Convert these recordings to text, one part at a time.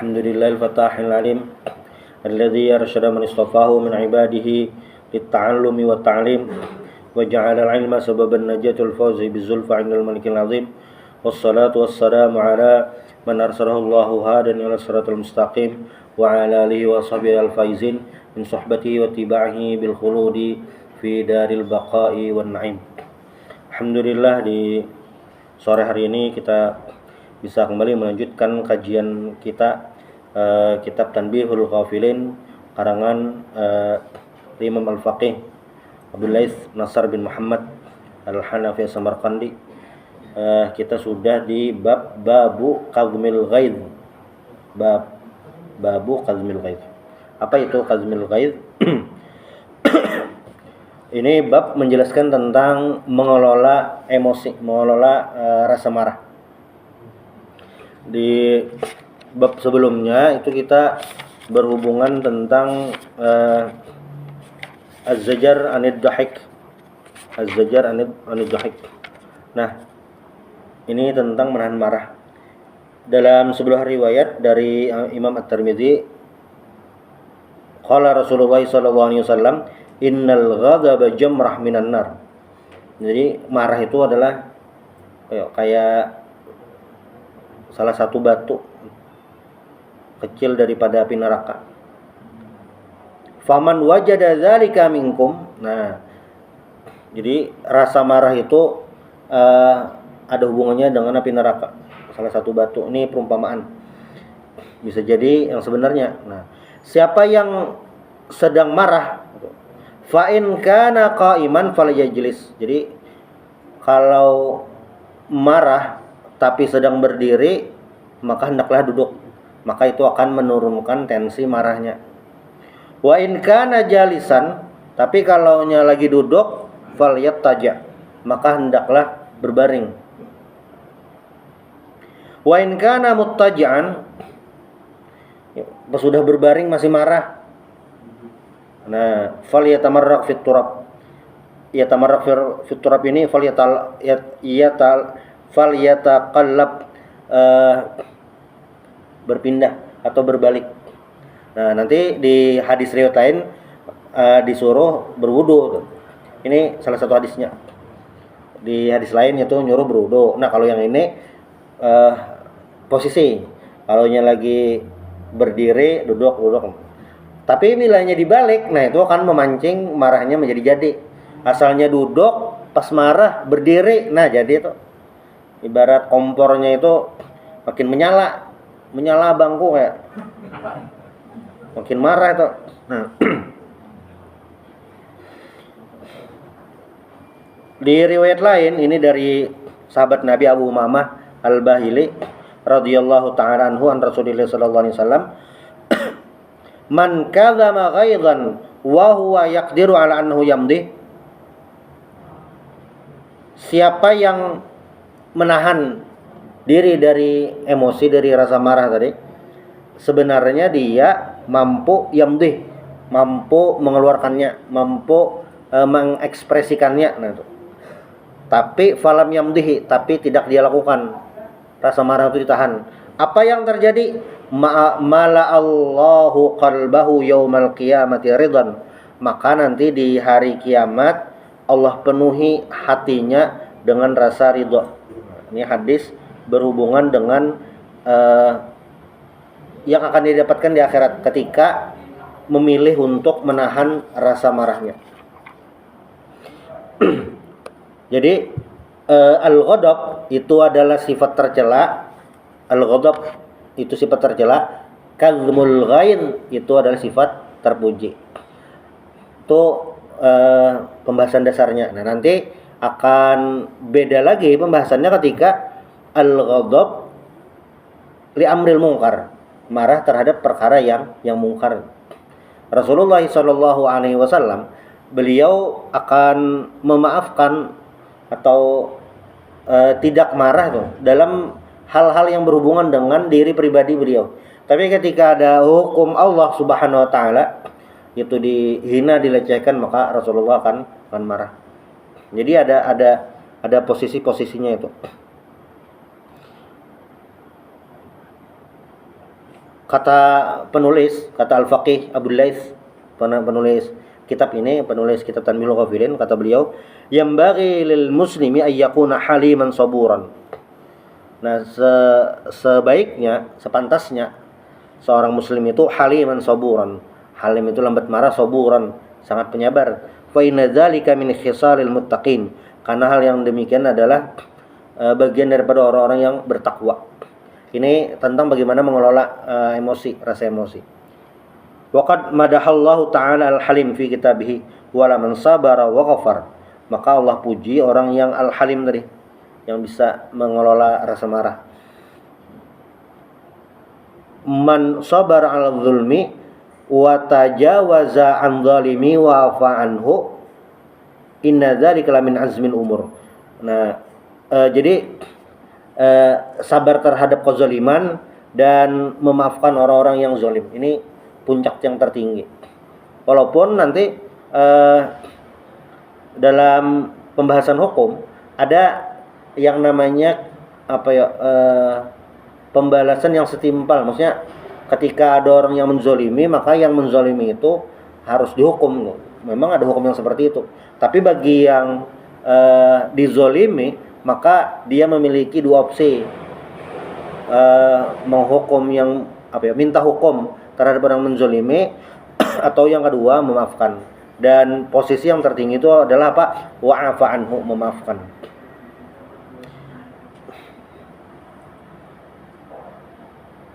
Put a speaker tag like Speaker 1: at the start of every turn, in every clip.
Speaker 1: Alhamdulillahil fatahil alim alladzi arsyada man istafahu min ibadihi lit-ta'allumi wa ta'lim wa ja'ala al-'ilma sababan najatul fawzi bizulfa 'indal malikil 'azim wassalatu wassalamu ala man arsalahu Allahu hadan ila siratal mustaqim wa ala alihi wa sahbihi al-faizin min suhbatihi wa tiba'ihi bil khuludi fi daril baqa'i wan na'im. Alhamdulillah, di sore hari ini kita bisa kembali melanjutkan kajian kita kitab Tanbihul Ghafilin karangan Imam Al-Faqih Abdul Laits Nasr bin Muhammad Al-Hanafi Samarqandi. Kita sudah di bab Babu Qazmil Ghaidh. Babu Qazmil Ghaidh. Apa itu Qazmil Ghaidh? Ini bab menjelaskan tentang mengelola emosi, mengelola rasa marah. Di bab sebelumnya itu kita berhubungan tentang az-zajar anid dhahik. Az-zajar anid dhahik. Nah, ini tentang menahan marah. Dalam sebuah riwayat dari Imam At-Tirmidzi, qala Rasulullah sallallahu alaihi wasallam, innal ghadaba jamrah minan nar. Jadi marah itu adalah kayak salah satu batu kecil daripada api neraka. Faman wajada dzalika minkum. Nah, jadi rasa marah itu ada hubungannya dengan api neraka. Salah satu batu, ini perumpamaan. Bisa jadi yang sebenarnya. Nah, siapa yang sedang marah, fa in kana qa'iman falyajlis. Jadi kalau marah tapi sedang berdiri, maka hendaklah duduk. Maka itu akan menurunkan tensi marahnya. Wa in kana jalisan, tapi kalau nya lagi duduk, falyattaja, maka hendaklah berbaring. Wa in kana muttaji'an, sudah berbaring masih marah. Nah, falyatamarraq fit turab. Yatamarraq fit turab ini falyataqallab, berpindah atau berbalik. Nah, nanti di hadis riwayat lain disuruh berwudu. Ini salah satu hadisnya. Di hadis lain itu nyuruh berwudu. Nah, kalau yang ini posisi. Kalau nya lagi berdiri, duduk. Tapi bilanya dibalik, nah itu akan memancing marahnya menjadi jadi. Asalnya duduk, pas marah berdiri, nah jadi itu ibarat kompornya itu makin menyala bangku kayak makin marah itu. Nah, di riwayat lain ini dari sahabat Nabi Abu Umamah Al-Bahili radhiyallahu ta'ala anhu an Rasulillah sallallahu alaihi wasallam, man kadzama ghaidhan wa huwa yaqdiru ala annahu yamdi. Siapa yang menahan diri dari emosi, dari rasa marah tadi, sebenarnya dia mampu yamdi, mampu mengeluarkannya, mampu mengekspresikannya. Nah itu. Tapi falam yamdihi, tapi tidak dia lakukan. Rasa marah itu ditahan. Apa yang terjadi? Mala Allahu qalbahu yaumal qiyamati ridhan. Maka nanti di hari kiamat Allah penuhi hatinya dengan rasa ridha. Ini hadis berhubungan dengan yang akan didapatkan di akhirat ketika memilih untuk menahan rasa marahnya. Jadi al-ghadab itu adalah sifat tercela. Al-ghadab itu sifat tercela. Kazmul ghaidh itu adalah sifat terpuji. Itu pembahasan dasarnya. Nah, nanti akan beda lagi pembahasannya ketika al-ghadab li amril munkar, marah terhadap perkara yang mungkar. Rasulullah sallallahu alaihi wasallam beliau akan memaafkan atau tidak marah tuh dalam hal-hal yang berhubungan dengan diri pribadi beliau. Tapi ketika ada hukum Allah Subhanahu wa taala itu dihina, dilecehkan, maka Rasulullah akan marah. Jadi ada posisi-posisinya itu. Kata penulis, kata Al-Faqih Abdul Laits, penulis kitab ini, penulis kitab Tanbihul Ghafilin, kata beliau, "Yambaghi lil muslimi ay yakuna haliman saburan." Nah, sebaiknya, sepantasnya seorang muslim itu haliman saburan. Halim itu lambat marah, saburan sangat penyabar. Fa inna dzalika min khisalil muttaqin. Karena hal yang demikian adalah bagian daripada orang-orang yang bertakwa. Ini tentang bagaimana mengelola emosi, rasa emosi. Waqad madahallahu ta'ala al-halim fi kitabih wa man sabara wa ghafar. Maka Allah puji orang yang al-halim tadi, yang bisa mengelola rasa marah. Man sabara 'ala dzulmi wa tajawaza 'an dzalimi wa afa anhu inna dzalika lamin azmil umur. Nah, jadi sabar terhadap kezaliman dan memaafkan orang-orang yang zalim. Ini puncak yang tertinggi. Walaupun nanti dalam pembahasan hukum ada yang namanya pembalasan yang setimpal. Maksudnya ketika ada orang yang menzalimi, maka yang menzalimi itu harus dihukum. Memang ada hukum yang seperti itu. Tapi bagi yang dizalimi, maka dia memiliki dua opsi, menghukum yang minta hukum terhadap orang menzalimi, atau yang kedua memaafkan. Dan posisi yang tertinggi itu adalah wa'afa anhu, memaafkan.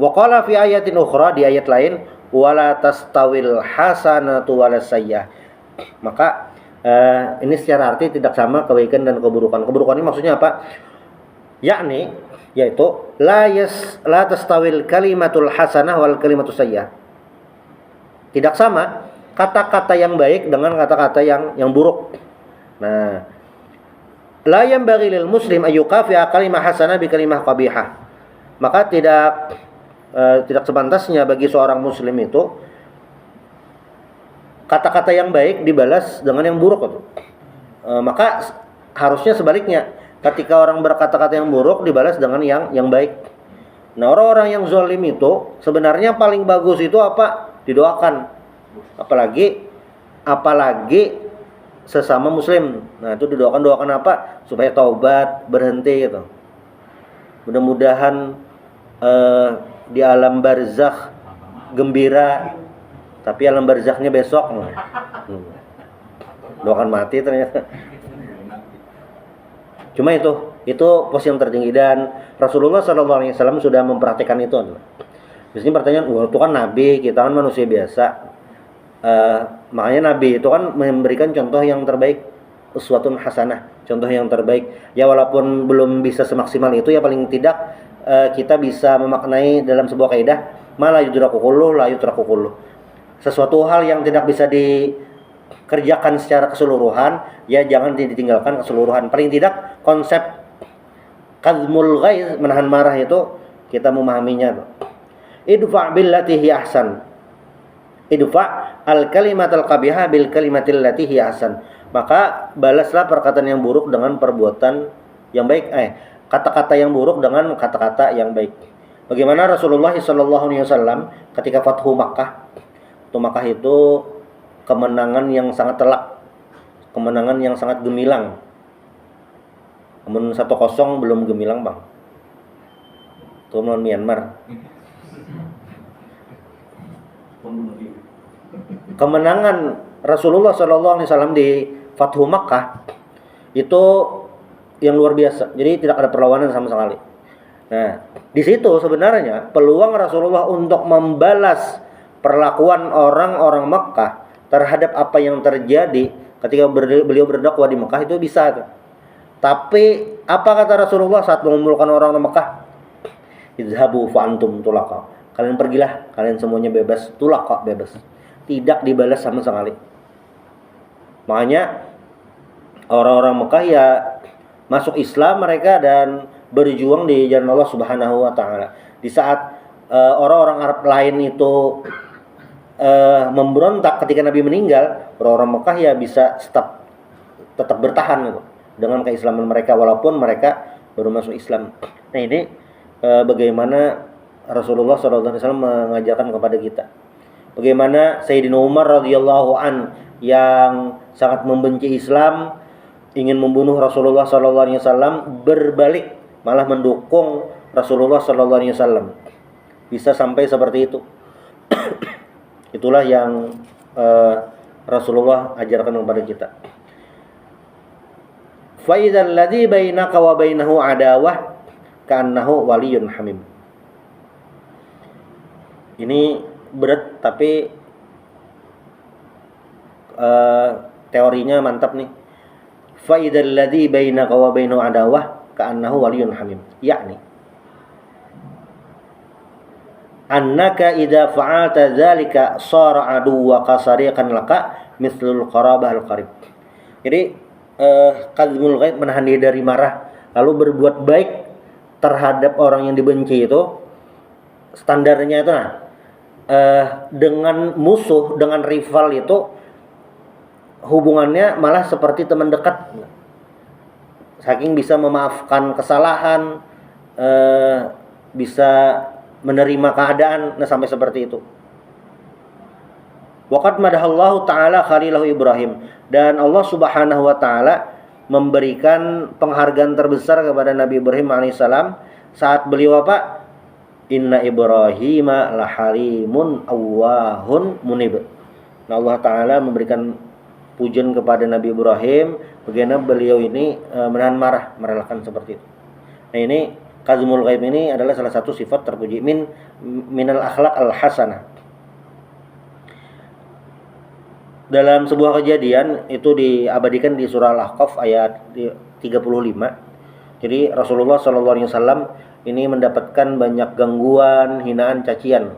Speaker 1: Wa qala fi ayatin ukhra, di ayat lain, wala tastawil hasanatu walas sayyah. Maka ini secara arti tidak sama kebaikan dan keburukan. Keburukan ini maksudnya apa? Yaitu la tastawil kalimatul hasanah wal kalimatus sayyah. Tidak sama kata-kata yang baik dengan kata-kata yang buruk. Nah, la yanbaghi lil muslim ayyukafi'a kalimah hasanah bi kalimah qabihah. Maka tidak sepantasnya bagi seorang muslim itu kata-kata yang baik dibalas dengan yang buruk. Maka harusnya sebaliknya, ketika orang berkata-kata yang buruk dibalas dengan yang baik. Nah, orang-orang yang zalim itu sebenarnya paling bagus itu didoakan. Apalagi sesama muslim. Nah, itu didoakan supaya taubat, berhenti gitu. Mudah-mudahan di alam barzakh gembira, tapi alam barzakhnya besok. Doakan mati ternyata. Cuma itu posisi yang tertinggi, dan Rasulullah SAW sudah mempraktikkan itu. Biasanya pertanyaan, itu kan Nabi, kita kan manusia biasa. Makanya Nabi itu kan memberikan contoh yang terbaik, uswatun hasanah, contoh yang terbaik. Ya walaupun belum bisa semaksimal itu, ya paling tidak kita bisa memaknai dalam sebuah kaidah, ma la yudraku kulluh la yutraku kulluh. Sesuatu hal yang tidak bisa dikerjakan secara keseluruhan, ya jangan ditinggalkan keseluruhan. Paling tidak konsep kadmul ghaiz, menahan marah, itu kita memahaminya. Idfa' billati hi ahsan. Idfa' al kalimatal qabihah bil kalimatil lati hi ahsan. Maka balaslah perkataan yang buruk dengan perbuatan yang baik. Kata-kata yang buruk dengan kata-kata yang baik. Bagaimana Rasulullah SAW ketika Fathu Makkah? Makkah itu kemenangan yang sangat telak, kemenangan yang sangat gemilang. Namun 1-0 belum gemilang, Bang. Itu melawan Myanmar. Kemenangan Rasulullah SAW di Fathu Makkah itu yang luar biasa. Jadi tidak ada perlawanan sama sekali. Nah, di situ sebenarnya peluang Rasulullah untuk membalas perlakuan orang-orang Mekah terhadap apa yang terjadi ketika beliau berdakwah di Mekah itu bisa. Tapi apa kata Rasulullah saat mengumpulkan orang-orang Mekah? Izhabu fa antum tulaqa. Kalian pergilah, kalian semuanya bebas, tulaqa, bebas. Tidak dibalas sama sekali. Makanya orang-orang Mekah ya masuk Islam mereka dan berjuang di jalan Allah Subhanahu wa taala. Di saat orang-orang Arab lain itu memberontak ketika Nabi meninggal, orang-orang Mekah ya bisa tetap bertahan gitu, dengan keislaman mereka walaupun mereka baru masuk Islam. Nah, ini bagaimana Rasulullah SAW mengajarkan kepada kita. Bagaimana Sayyidina Umar radhiyallahu an yang sangat membenci Islam, ingin membunuh Rasulullah SAW, berbalik malah mendukung Rasulullah SAW. Bisa sampai seperti itu. Itulah yang Rasulullah ajarkan kepada kita. Fa idzal ladzi bainaka wa bainahu adawah ka'annahu waliyyun hamim. Ini berat tapi teorinya mantap nih. Fa idzal ladzi bainaka wa bainahu adawah ka'annahu waliyyun hamim. Yakni annaka idza fa'alta dzalika sara aduwwaka sariqan laka mithlul qarabah al-qarib. Jadi kadzmul ghaid, menahan diri dari marah, lalu berbuat baik terhadap orang yang dibenci itu standarnya itu dengan musuh, dengan rival itu hubungannya malah seperti teman dekat. Saking bisa memaafkan kesalahan, bisa menerima keadaan, sampai seperti itu. Waqad madahallahu ta'ala khalilahu Ibrahim, dan Allah subhanahu wa ta'ala memberikan penghargaan terbesar kepada Nabi Ibrahim alaihissalam saat beliau apa? Inna Ibrahima lahalimun awwahun munib. Nah, Allah ta'ala memberikan pujian kepada Nabi Ibrahim bagaimana beliau ini menahan marah, merelakan seperti itu. Nah, ini kazmul ghaib ini adalah salah satu sifat terpuji minal akhlaq al-hasanah. Dalam sebuah kejadian itu diabadikan di surah Al-Ahqaf ayat 35. Jadi Rasulullah SAW ini mendapatkan banyak gangguan, hinaan, cacian.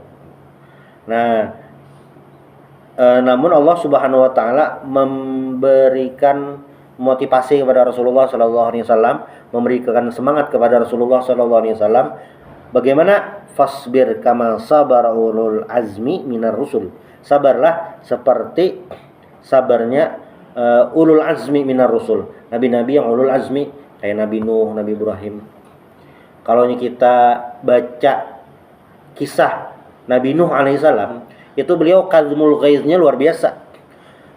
Speaker 1: Nah, namun Allah Subhanahu wa taala memberikan motivasi kepada Rasulullah SAW, memberikan semangat kepada Rasulullah SAW. Bagaimana? Fasbir kama sabara ulul azmi minar rusul. Sabarlah seperti sabarnya ulul azmi minar rusul. Nabi-nabi yang ulul azmi kayak Nabi Nuh, Nabi Ibrahim. Kalau kita baca kisah Nabi Nuh alaihissalam, itu beliau kazmul ghaiznya luar biasa.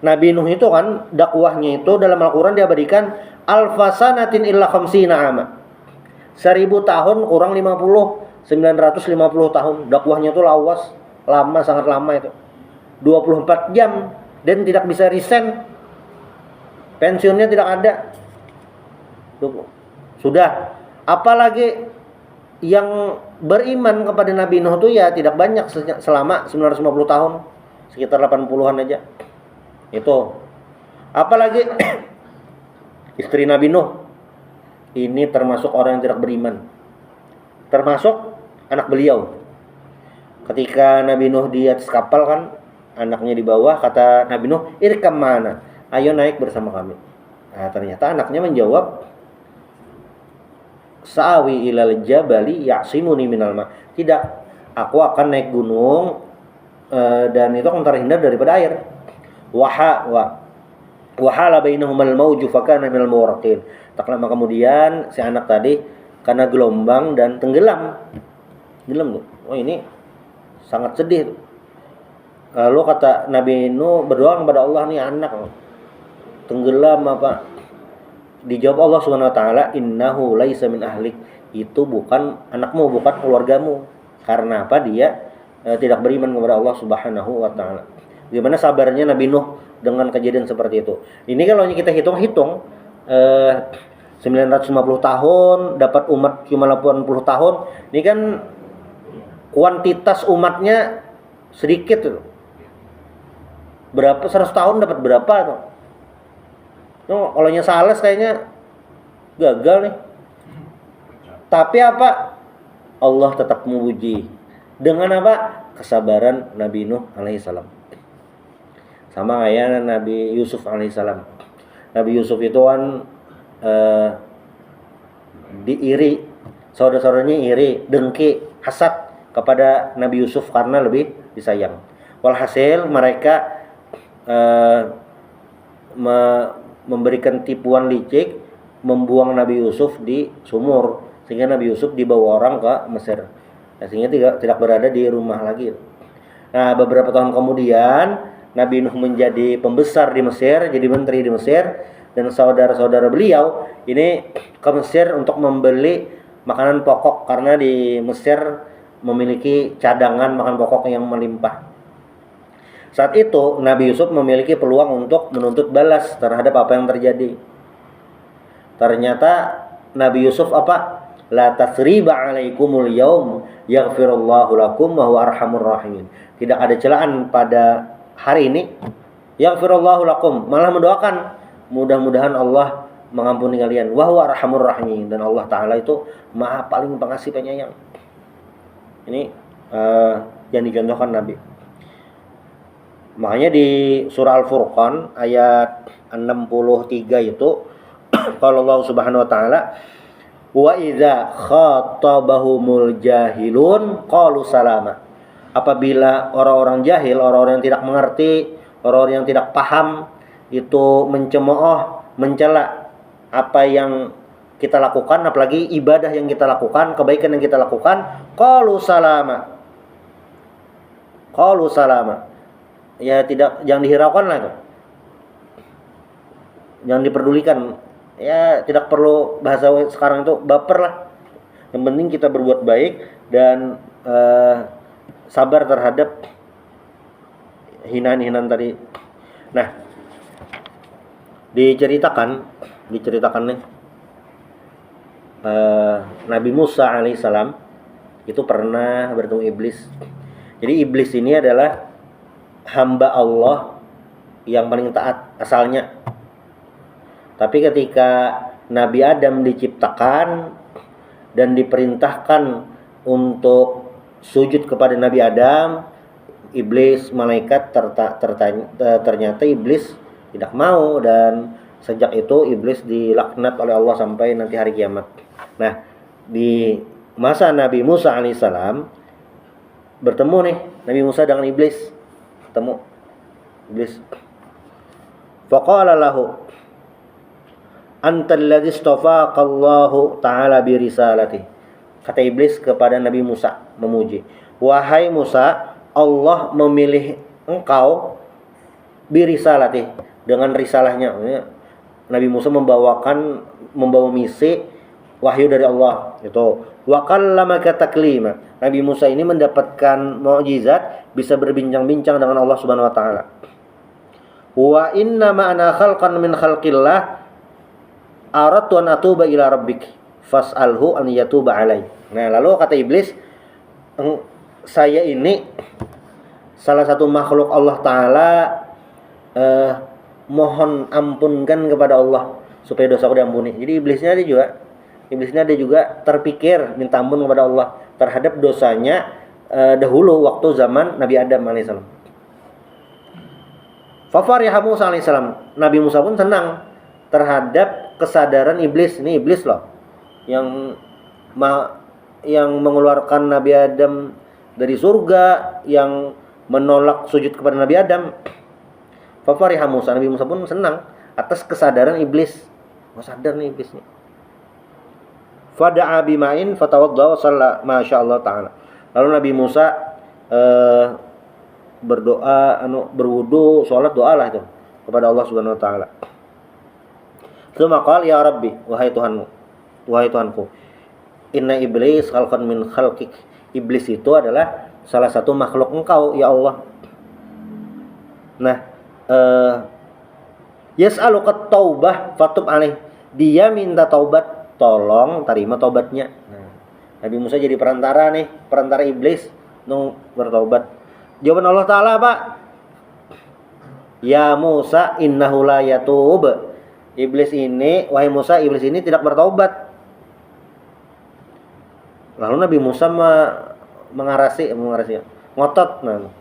Speaker 1: Nabi Nuh itu kan dakwahnya itu dalam Al-Quran diabadikan alfasanatin illa khamsina ama. 1000 tahun kurang 50, 950 tahun. Dakwahnya itu lawas, lama, sangat lama itu. 24 jam dan tidak bisa resign. Pensiunnya tidak ada. Sudah. Apalagi yang beriman kepada Nabi Nuh itu ya tidak banyak selama 950 tahun. Sekitar 80-an aja. Itu. Apalagi istri Nabi Nuh. Ini termasuk orang yang tidak beriman. Termasuk anak beliau. Ketika Nabi Nuh di atas kapal kan, anaknya di bawah, kata Nabi Nuh, "Irkam mana? Ayo naik bersama kami." Nah, ternyata anaknya menjawab, "Sa'awi ilal jabali ya'simuni minal ma." Tidak, aku akan naik gunung dan itu akan terhindar daripada air. Wahala bainahumal mauju fakana minal mughraqin. Tak lama kemudian si anak tadi karena gelombang dan tenggelam. Tuh. Oh, ini sangat sedih tuh. Lalu kata Nabi Nuh berdoa kepada Allah, nih anak tenggelam apa? Dijawab Allah Subhanahu wa taala, "Innahu laisa min ahlik." Itu bukan anakmu, bukan keluargamu. Karena apa? Dia tidak beriman kepada Allah Subhanahu wa taala. Gimana sabarnya Nabi Nuh dengan kejadian seperti itu. Ini kalau kita hitung-hitung 950 tahun dapat umat cuma 80 tahun. Ini kan kuantitas umatnya sedikit tuh. Berapa 100 tahun dapat berapa tuh? Tuh kalau Sales kayaknya gagal nih. Tapi apa? Allah tetap memuji. Dengan apa? Kesabaran Nabi Nuh alaihissalam. Sama kayak Nabi Yusuf alaihissalam. Nabi Yusuf itu kan diiri, saudara-saudaranya iri, dengki, hasad kepada Nabi Yusuf karena lebih disayang. Walhasil mereka memberikan tipuan licik, membuang Nabi Yusuf di sumur sehingga Nabi Yusuf dibawa orang ke Mesir. sehingga tidak berada di rumah lagi. Nah, beberapa tahun kemudian Nabi Nuh menjadi pembesar di Mesir, jadi menteri di Mesir, dan saudara-saudara beliau ini ke Mesir untuk membeli makanan pokok karena di Mesir memiliki cadangan makan pokok yang melimpah. Saat itu Nabi Yusuf memiliki peluang untuk menuntut balas terhadap apa yang terjadi. Ternyata Nabi Yusuf apa? La tasriba 'alaikumul yaum yaghfirullahu lakum wa huwa arhamur rahimin. Tidak ada celaan pada hari ini. Yaghfirullahu lakum, malah mendoakan mudah-mudahan Allah mengampuni kalian. Wa huwa arhamur rahimin, dan Allah taala itu Maha paling pengasih penyayang. Ini yang dicontohkan Nabi. Makanya di surah Al-Furqan ayat 63 itu kalau Allah Subhanahu wa taala wa idza khatabahumul jahilun qalu salama. Apabila orang-orang jahil, orang-orang yang tidak mengerti, orang-orang yang tidak paham itu mencemooh, mencela apa yang kita lakukan, apalagi ibadah yang kita lakukan, kebaikan yang kita lakukan, qalu salama. Qalu salama. Ya tidak, jangan dihiraukan lah itu. Jangan diperdulikan. Ya tidak perlu bahasa sekarang itu baper lah. Yang penting kita berbuat baik dan sabar terhadap hinaan-hinaan tadi. Nah, diceritakan nih Nabi Musa alaihissalam itu pernah bertemu iblis. Jadi iblis ini adalah hamba Allah yang paling taat asalnya. Tapi ketika Nabi Adam diciptakan dan diperintahkan untuk sujud kepada Nabi Adam, iblis, malaikat ternyata iblis tidak mau, dan sejak itu iblis dilaknat oleh Allah sampai nanti hari kiamat. Nah, di masa Nabi Musa alaihissalam bertemu nih Nabi Musa dengan iblis. Ketemu iblis. Faqala lahu antal ladzi istafaka Allahu ta'ala bi risalati. Kata iblis kepada Nabi Musa, memuji. Wahai Musa, Allah memilih engkau bi risalati, dengan risalahnya. Nabi Musa membawa misi wahyu dari Allah itu. Wa kallamaka taklima. Nabi Musa ini mendapatkan mukjizat, bisa berbincang-bincang dengan Allah Subhanahu wa taala. Wa inna ma ana khalqan min khalqillah aradtu an atuba ila rabbik fas'alhu an yatuba alai. Nah, lalu kata iblis, saya ini salah satu makhluk Allah taala, mohon ampunkan kepada Allah supaya dosaku diampuni. Jadi iblisnya dia juga terpikir minta ampun kepada Allah terhadap dosanya dahulu waktu zaman Nabi Adam alaihissalam. Fafariha Musa alaihissalam. Nabi Musa pun senang terhadap kesadaran iblis. Ini iblis loh yang mengeluarkan Nabi Adam dari surga, yang menolak sujud kepada Nabi Adam. Fafariha Musa. Nabi Musa pun senang atas kesadaran iblis. Sadar nih iblis nih. Fada'a bima'in fatawadda wa shalla masyaallah ta'ala. Lalu Nabi Musa berdoa, berwudu, salat, doa lah itu kepada Allah Subhanahu wa taala. Tsumma qala ya Rabbi, wahai Tuhanku, inna iblis khalqan min khalqik. Iblis itu adalah salah satu makhluk engkau ya Allah. Nah, yas'aluka taubah fatub alaih. Dia minta taubat, tolong terima taubatnya. Nah, Nabi Musa jadi perantara iblis bertaubat. Jawaban Allah taala apa? Ya Musa innahu la yatub. Wahai Musa, iblis ini tidak bertaubat. Lalu Nabi Musa mengarasi ngotot. Nah,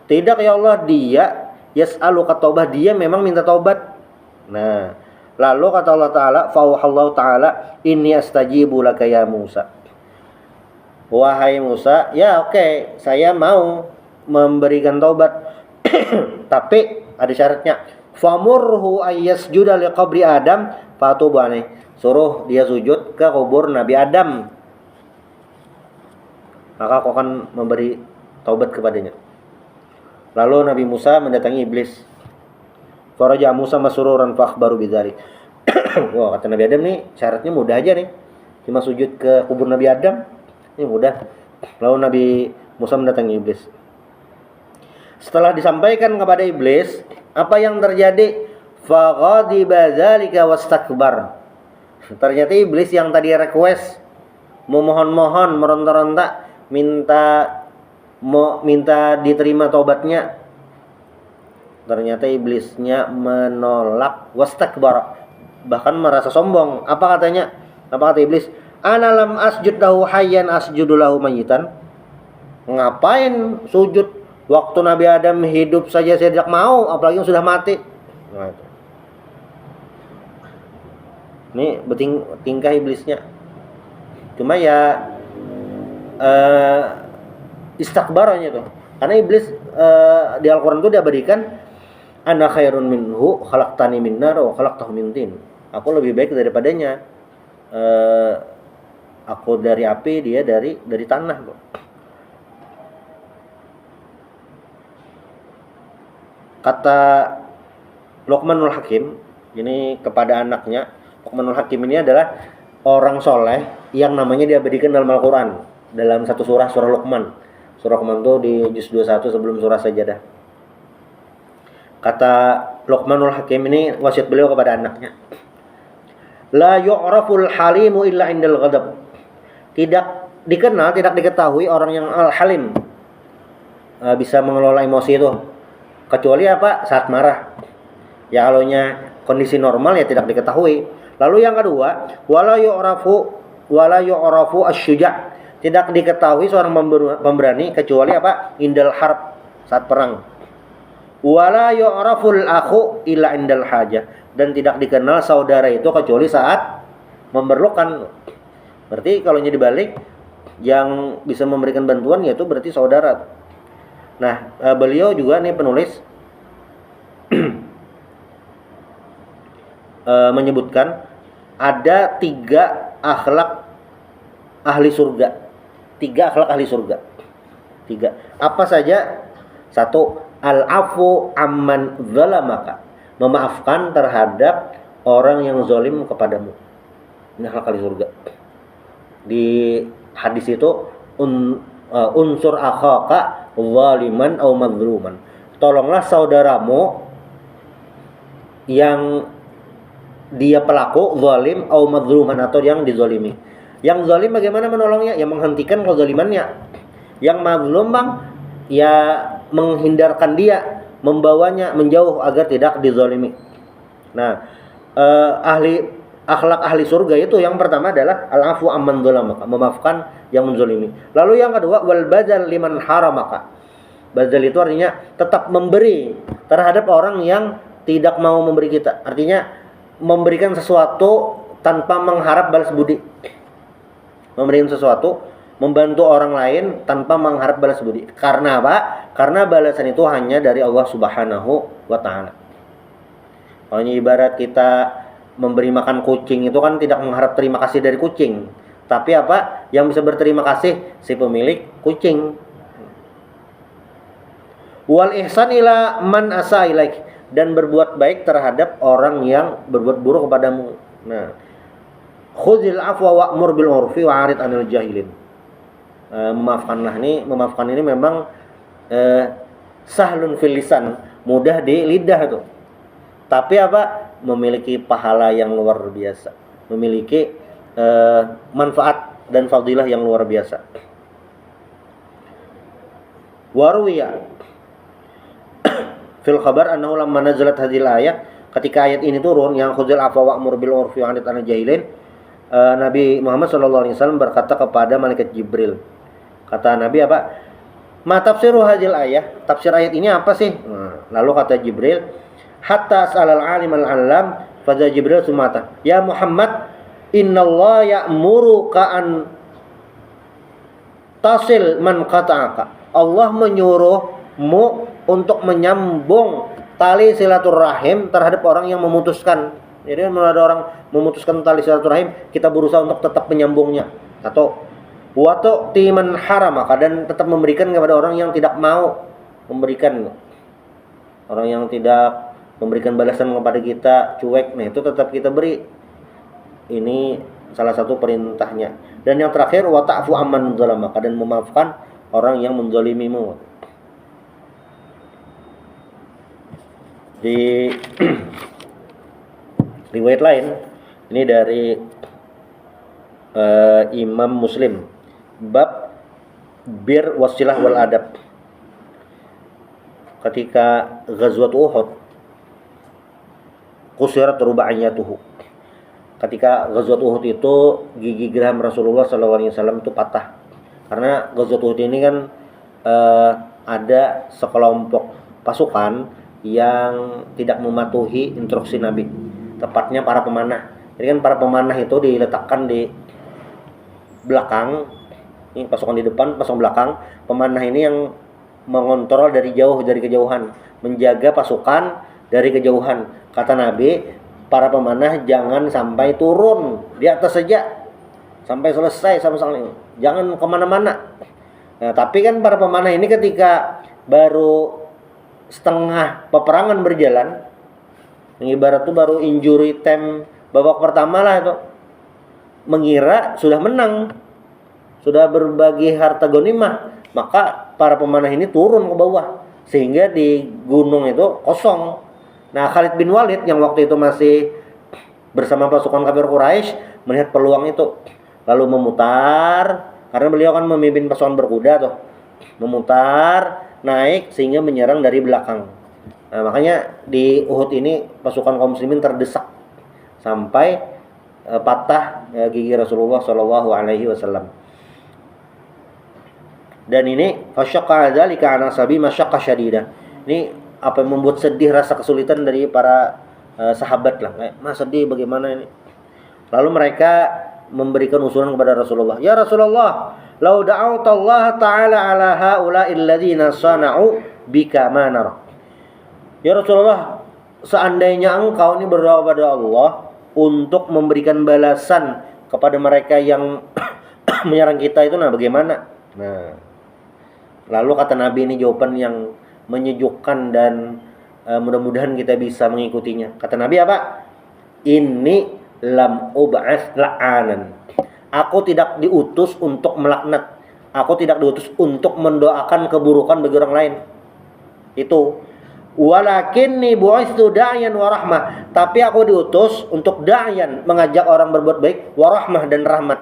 Speaker 1: tidak ya Allah, dia yas'aluka taubah, dia memang minta taubat. Nah, lalu kata Allah Ta'ala, fa'uhallahu ta'ala, inni astajibu laka ya Musa. Wahai Musa, ya oke, saya mau memberikan taubat. Tapi ada syaratnya. Famurhu ayyasjuda liqabri Adam fatubani. Suruh dia sujud ke kubur Nabi Adam. maka aku akan memberi taubat kepadanya. Lalu Nabi Musa mendatangi iblis. Faraja Musa masruran fa akhbaru bidzalik. Wah, kata Nabi Adam nih syaratnya mudah aja nih. Cuma sujud ke kubur Nabi Adam. Ini mudah. Lalu Nabi Musa mendatangi iblis. Setelah disampaikan kepada iblis, apa yang terjadi? Fa ghadiba dzalika wastakbar. Ternyata iblis yang tadi request, memohon-mohon, meronta-ronta, minta diterima taubatnya, ternyata iblisnya menolak, wastakbar, bahkan merasa sombong. Apa katanya? Apa kata iblis? Ana lam asjud lahu hayyan asjudu lahu mayitan. Ngapain sujud waktu Nabi Adam hidup saja saya tidak mau, apalagi yang sudah mati. Nah, itu. Ini tingkah iblisnya. Cuma ya istakbarannya tuh. Karena iblis di Al-Qur'an itu diabadikan ana khairun minhu khalaqtani min nar wa khalaqtahu min tin. Aku lebih baik daripadanya. Aku dari api, dia dari tanah tuh. Kata Luqmanul Hakim ini kepada anaknya. Luqmanul Hakim ini adalah orang soleh yang namanya diabadikan dalam Al-Quran, dalam satu surah Luqman. Surah Luqman itu di juz 21 sebelum surah Sajadah. Kata Luqmanul Hakim ini wasiat beliau kepada anaknya. La yu'raful halimu illa indal ghadab. Tidak dikenal, tidak diketahui orang yang al-halim, bisa mengelola emosi itu, kecuali apa? Saat marah. Ya kalau kondisi normal ya tidak diketahui. Lalu yang kedua, wala yu'rafu asy-syuja'. Tidak diketahui seorang pemberani kecuali apa? Indal harb, saat perang. Wala yu'raful akhu illa indal hajah. Dan tidak dikenal saudara itu kecuali saat memerlukan. Berarti kalau dibalik, yang bisa memberikan bantuan yaitu berarti saudara. Nah, beliau juga nih penulis menyebutkan ada 3 akhlak ahli surga. 3 akhlak ahli surga. 3. Apa saja? 1. Al-afu amman zalamaka. Memaafkan terhadap orang yang zalim kepadamu. Ini akhlak ahli surga. Di hadis itu unsur akhaka zaliman au mazluman. Tolonglah saudaramu yang dia pelaku zalim au mazluman, atau yang dizalimi. Yang zalim bagaimana menolongnya? Ya menghentikan kezalimannya. Yang mazlum bang, ya menghindarkan dia, membawanya menjauh agar tidak dizalimi. Nah, akhlak ahli surga itu yang pertama adalah al-afu amman zalamaka, memaafkan yang menzalimi. Lalu yang kedua wal badal liman haramaka. Badal itu artinya tetap memberi terhadap orang yang tidak mau memberi kita. Artinya memberikan sesuatu tanpa mengharap balas budi. Memberikan sesuatu, membantu orang lain tanpa mengharap balas budi. Karena apa? Karena balasan itu hanya dari Allah Subhanahu wa taala. Kalau ibarat kita memberi makan kucing itu kan tidak mengharap terima kasih dari kucing. Tapi apa? Yang bisa berterima kasih si pemilik kucing. Wal ihsan ila man asa ilaik. Dan berbuat baik terhadap orang yang berbuat buruk kepadamu. Nah, khudhil afwa wa'mur bil urfi wa'arid 'anil jahilin. Memaafkan ini memang sahlun fil lisan, mudah di lidah itu. Tapi apa? Memiliki pahala yang luar biasa, memiliki manfaat dan fadilah yang luar biasa. Warwiya fil khabar annahu lamma nazalat hadhil ayat, ketika ayat ini turun yang khudhil afwa wa'mur bil urfi wa'arid 'anil jahilin, Nabi Muhammad sallallahu alaihi wasallam berkata kepada malaikat Jibril. Kata Nabi apa? Ma tafsiru hadhil ayat? Tafsir ayat ini apa sih? Lalu kata Jibril, hatta sa'alal 'alim al-'allam fa Jibril sumata. Ya Muhammad, innallaha ya'muruka an tasil man qata'aka. Allah menyuruhmu untuk menyambung tali silaturahim terhadap orang yang memutuskan. Jadi kalau ada orang memutuskan tali silaturahim, kita berusaha untuk tetap menyambungnya. Atau Wa tu'ti man haramaka, dan tetap memberikan kepada orang yang tidak mau memberikan. Orang yang tidak memberikan balasan kepada kita, cuek, nah itu tetap kita beri. Ini salah satu perintahnya. Dan yang terakhir, wa ta'fu amman zalamaka, dan memaafkan orang yang menzalimimu. Di riwayat lain, ini dari Imam Muslim, bab bir wasilah wal adab. Ketika Ghazwat Uhud, kusirat rubaiyatuhu. Ketika Ghazwat Uhud itu gigi geraham Rasulullah SAW itu patah. Karena Ghazwat Uhud ini kan ada sekelompok pasukan yang tidak mematuhi instruksi Nabi. Tepatnya para pemanah. Jadi kan para pemanah itu diletakkan di belakang. Ini pasukan di depan, pasukan belakang. Pemanah ini yang mengontrol dari jauh, dari kejauhan, menjaga pasukan dari kejauhan. Kata Nabi, para pemanah jangan sampai turun di atas saja sampai selesai sama-sama, jangan kemana-mana. Nah, tapi kan para pemanah ini ketika baru setengah peperangan berjalan, ibarat tuh baru injury time babak pertama lah itu, mengira sudah menang, sudah berbagi harta ghanimah, maka para pemanah ini turun ke bawah sehingga di gunung itu kosong. Nah, Khalid bin Walid yang waktu itu masih bersama pasukan kafir Quraisy melihat peluang itu, lalu memutar, karena beliau kan memimpin pasukan berkuda tuh, memutar naik sehingga menyerang dari belakang. Nah, makanya di Uhud ini pasukan kaum muslimin terdesak sampai patah gigi Rasulullah SAW. Dan ini fasyaqqa dzalika an asabi masyaqqa syadidah. Ini apa yang membuat sedih, rasa kesulitan dari para sahabat lah. Mas sedih bagaimana ini? Lalu mereka memberikan usulan kepada Rasulullah. Ya Rasulullah, lau da'auta Allah ta'ala ala haula'il ladzina sana'u bika ma nara. Ya Rasulullah, seandainya engkau ini berdoa kepada Allah untuk memberikan balasan kepada mereka yang menyerang kita itu, nah bagaimana? Nah, lalu kata Nabi, ini jawaban yang menyejukkan dan mudah-mudahan kita bisa mengikutinya. Kata Nabi apa? Ini lam ub'ats la'anan. Aku tidak diutus untuk melaknat. Aku tidak diutus untuk mendoakan keburukan bagi orang lain. Itu. Walakinni bu'istu da'yan wa rahmah. Tapi aku diutus untuk da'yan, mengajak orang berbuat baik, wa rahmah, dan rahmat.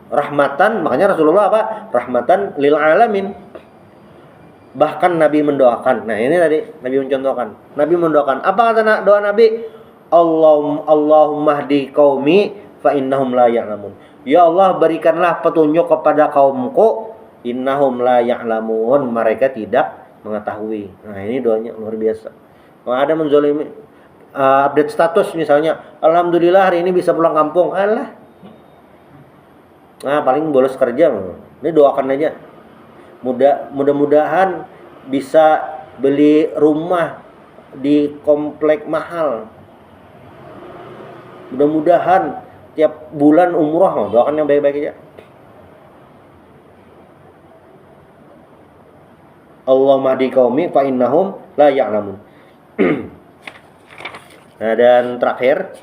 Speaker 1: Rahmatan, makanya Rasulullah apa? Rahmatan lil alamin. Bahkan Nabi mendoakan. Nah, ini tadi Nabi mencontohkan. Nabi mendoakan. Apa kata doa Nabi? Allahumma hdi qaumi fa innahum la ya'lamun. Ya Allah, berikanlah petunjuk kepada kaumku, innahum la ya'lamun, mereka tidak mengetahui. Nah, ini doanya luar biasa. Kalau ada menzalimi, update status misalnya, alhamdulillah hari ini bisa pulang kampung. Alah. Nah, paling bolos kerja. Ini doakan aja. Mudah-mudahan bisa beli rumah di komplek mahal. Mudah-mudahan tiap bulan umroh. Doakan yang baik-baik aja. Allahumma hdi qaumi fa innahum la ya'lamun. Nah, dan terakhir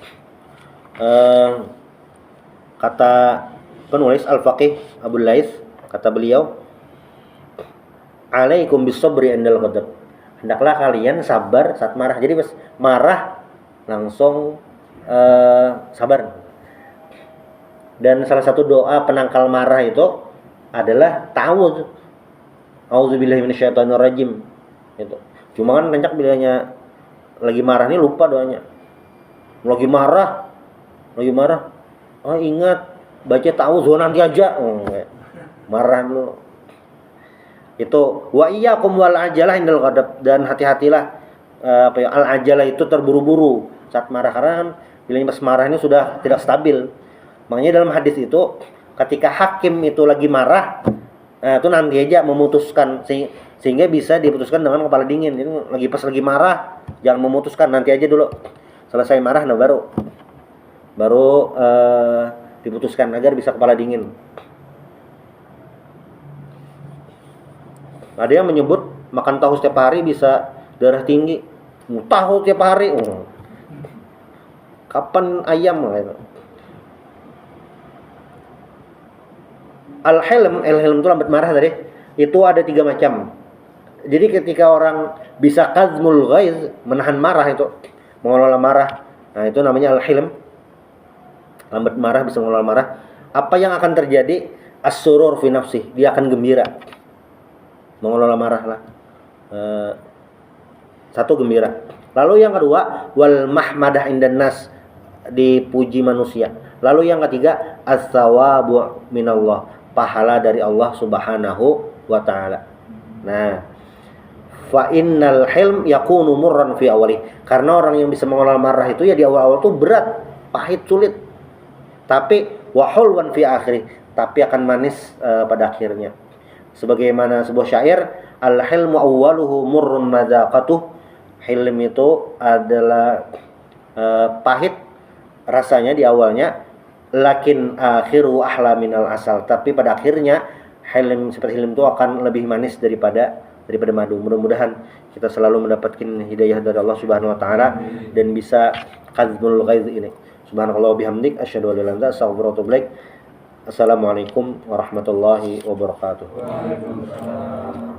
Speaker 1: kata penulis Al-Faqih Abu Lais, kata beliau, alaikum bisabri indal ghadab. Hendaklah kalian sabar saat marah. Jadi pas marah langsung sabar. Dan salah satu doa penangkal marah itu adalah ta'awudz. Auzubillahi minasyaitonir rajim. Itu. Cuma kan banyak bilangnya lagi marah nih lupa doanya. Lagi marah. Oh, ingat baca ta'awudz nanti aja. Marah dulu. Itu wa iyyakum wal ajalah indal ghadab, dan hati-hatilah al ajalah itu terburu-buru saat marah, karena kan bilangnya pas marah ini sudah tidak stabil. Makanya dalam hadis itu ketika hakim itu lagi marah, itu nanti aja memutuskan, sehingga bisa diputuskan dengan kepala dingin. Jadi pas lagi marah jangan memutuskan, nanti aja dulu selesai marah, nah baru diputuskan agar bisa kepala dingin. Ada yang menyebut makan tahu setiap hari bisa darah tinggi. Tahu setiap hari. Kapan ayam? Al-hilm itu lambat marah tadi. Itu ada 3 macam. Jadi ketika orang bisa kazmul ghaiz, menahan marah itu, mengelola marah. Nah, itu namanya al-hilm. Lambat marah, bisa mengelola marah. Apa yang akan terjadi? As-surur fi nafsi, dia akan gembira. Mengelola marah lah. Satu gembira. Lalu yang kedua, wal mahmadah indan nas, dipuji manusia. Lalu yang ketiga, as-sawabu minallah, pahala dari Allah Subhanahu wa taala. Nah, fa innal hilm yakunu murran fi awali. Karena orang yang bisa mengelola marah itu ya di awal-awal tuh berat, pahit, sulit. Tapi wa hulwan fi akhiri, tapi akan manis pada akhirnya. Sebagaimana sebuah syair, al-hilmu awwaluhu murrun madzaqatuh. Hilm itu adalah pahit rasanya di awalnya, lakin akhiru ahla minal asal, tapi pada akhirnya hilm seperti hilm itu akan lebih manis daripada madu. Mudah-mudahan kita selalu mendapatkan hidayah dari Allah Subhanahu wa taala dan bisa kazmul ghaiz ini. Subhanallah bihamdik asyhadu an la ilaha illa anta astaghfiruka wa atubu ilaik. Assalamualaikum warahmatullahi wabarakatuh. Waalaikumsalam.